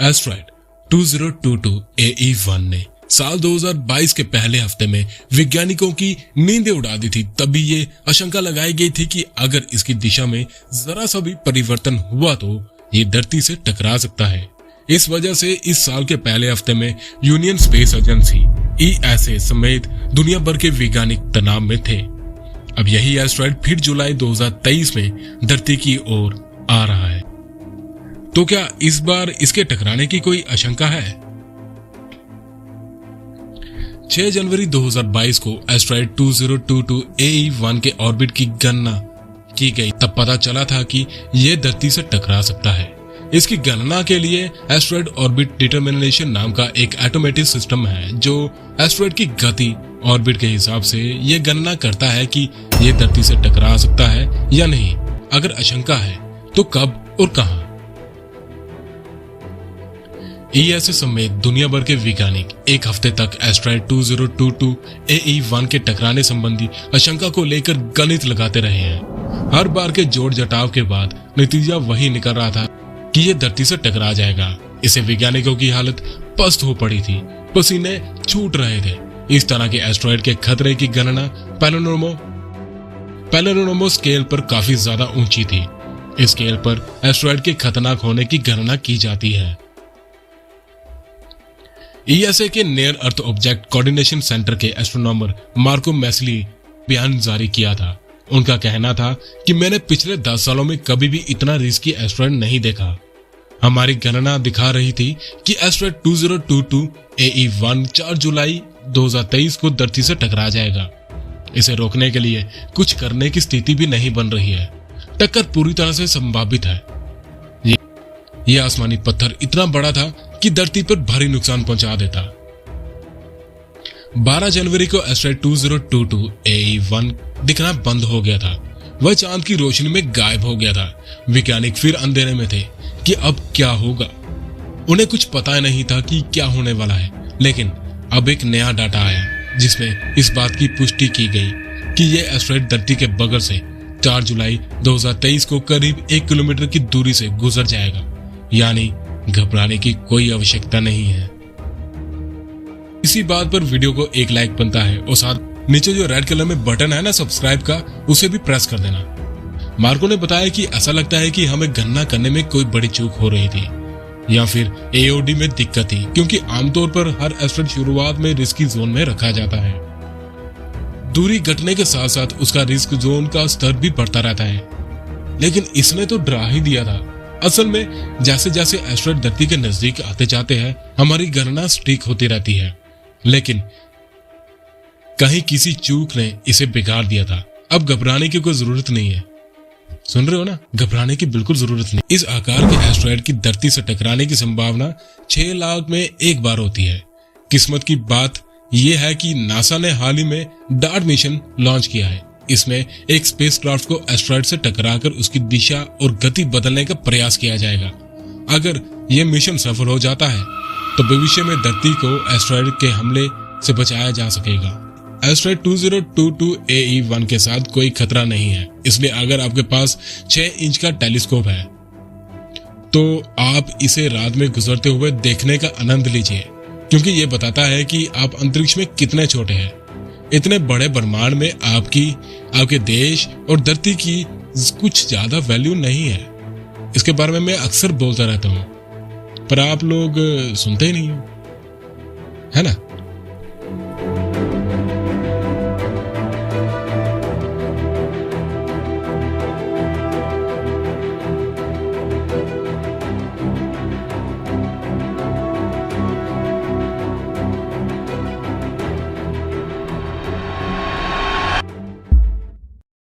Asteroid 2022 AE1 ने साल 2022 के पहले हफ्ते में वैज्ञानिकों की नींदें उड़ा दी थी। तभी ये आशंका लगाई गई थी कि अगर इसकी दिशा में जरा सा भी परिवर्तन हुआ तो ये धरती से टकरा सकता है। इस वजह से इस साल के पहले हफ्ते में यूनियन स्पेस एजेंसी ESA समेत दुनिया भर के वैज्ञानिक तनाव में थे। अब यही एस्ट्रॉयड फिर जुलाई 2023 में धरती की ओर आ रहा है। तो क्या इस बार इसके टकराने की कोई आशंका है? 6 जनवरी 2022 को एस्ट्रॉयड 2022 AE1 के ऑर्बिट की गणना की गई। तब पता चला था कि यह धरती से टकरा सकता है। इसकी गणना के लिए एस्ट्रॉयड ऑर्बिट डिटरमिनेशन नाम का एक ऑटोमेटिक सिस्टम है जो एस्ट्रॉयड की गति ऑर्बिट के हिसाब से यह गणना करता है कि यह धरती से टकरा सकता है या नहीं। अगर आशंका है तो कब और कहां। ESA समेत दुनिया भर के वैज्ञानिक एक हफ्ते तक एस्ट्रॉयड 2022 AE1 के टकराने संबंधी आशंका को लेकर गणित लगाते रहे हैं। हर बार के जोड़ जटाव के बाद नतीजा वही निकल रहा था कि यह धरती से टकरा जाएगा। इससे वैज्ञानिकों की हालत पस्त हो पड़ी थी, पसीने छूट रहे थे। इस तरह के एस्ट्रॉयड के खतरे की गणना पैनोरामा स्केल पर काफी ज्यादा ऊंची थी। इस स्केल पर एस्ट्रॉयड के खतरनाक होने की गणना की जाती है। ESA के नियर अर्थ ऑब्जेक्ट कोऑर्डिनेशन सेंटर के एस्ट्रोनॉमर मार्को मैसली बयान जारी किया था। उनका कहना था कि मैंने पिछले 10 सालों में कभी भी इतना रिस्की एस्ट्रॉयड नहीं देखा। हमारी गणना दिखा रही थी कि एस्ट्रॉयड 2022 AE1 4 जुलाई 2023 को धरती से टकरा जाएगा। इसे रोकने के लिए कुछ करने की स्थिति भी नहीं बन रही है। टक्कर पूरी तरह से संभावित है। यह आसमानी पत्थर इतना बड़ा था कि धरती पर भारी नुकसान पहुंचा देता। 12 जनवरी को एस्ट्रॉयड 2022 AE1 दिखना बंद हो गया था। वह चांद की रोशनी में गायब हो गया था। वैज्ञानिक फिर अंधेरे में थे कि अब क्या होगा। उन्हें कुछ पता नहीं था कि क्या होने वाला है। लेकिन अब एक नया डाटा आया जिसमें इस बात की पुष्टि की गई कि यह एस्ट्रॉयड धरती के बगल से 4 जुलाई 2023 को करीब 1 किलोमीटर की दूरी से गुजर जाएगा। यानी घबराने की कोई आवश्यकता नहीं है। इसी बात पर वीडियो को एक लाइक बनता है और साथ नीचे जो रेड कलर में बटन है ना सब्सक्राइब का, उसे भी प्रेस कर देना। मार्को ने बताया कि ऐसा लगता है कि हमें गणना करने में कोई बड़ी चूक हो रही थी या फिर AOD में दिक्कत थी, क्योंकि आमतौर पर हर एस्ट्रॉयड शुरुआत में रिस्की जोन में रखा जाता है। दूरी घटने के साथ साथ उसका रिस्क जोन का स्तर भी बढ़ता रहता है। लेकिन इसने तो डरा ही दिया था। असल में जैसे जैसे एस्ट्रॉयड धरती के नजदीक आते जाते हैं हमारी गणना सटीक होती रहती है। लेकिन कहीं किसी चूक ने इसे बिगाड़ दिया था। अब घबराने की कोई जरूरत नहीं है। सुन रहे हो ना, घबराने की बिल्कुल जरूरत नहीं। इस आकार के एस्ट्रॉयड की धरती से टकराने की संभावना 6 लाख में एक बार होती है। किस्मत की बात यह है कि नासा ने हाल ही में डार्ट मिशन लॉन्च किया है। इसमें एक स्पेसक्राफ्ट को एस्ट्रॉयड से टकराकर उसकी दिशा और गति बदलने का प्रयास किया जाएगा। अगर यह मिशन सफल हो जाता है तो भविष्य में धरती को एस्ट्रॉयड के हमले से बचाया जा सकेगा। एस्ट्रॉयड 2022 AE1 के साथ कोई खतरा नहीं है, इसलिए अगर आपके पास 6 इंच का टेलीस्कोप है तो आप इसे रात में गुजरते हुए देखने का आनंद लीजिए, क्योंकि यह बताता है कि आप अंतरिक्ष में कितने छोटे हैं। इतने बड़े ब्रह्मांड में आपके देश और धरती की कुछ ज्यादा वैल्यू नहीं है। इसके बारे में मैं अक्सर बोलता रहता हूं, पर आप लोग सुनते ही नहीं हो, है ना।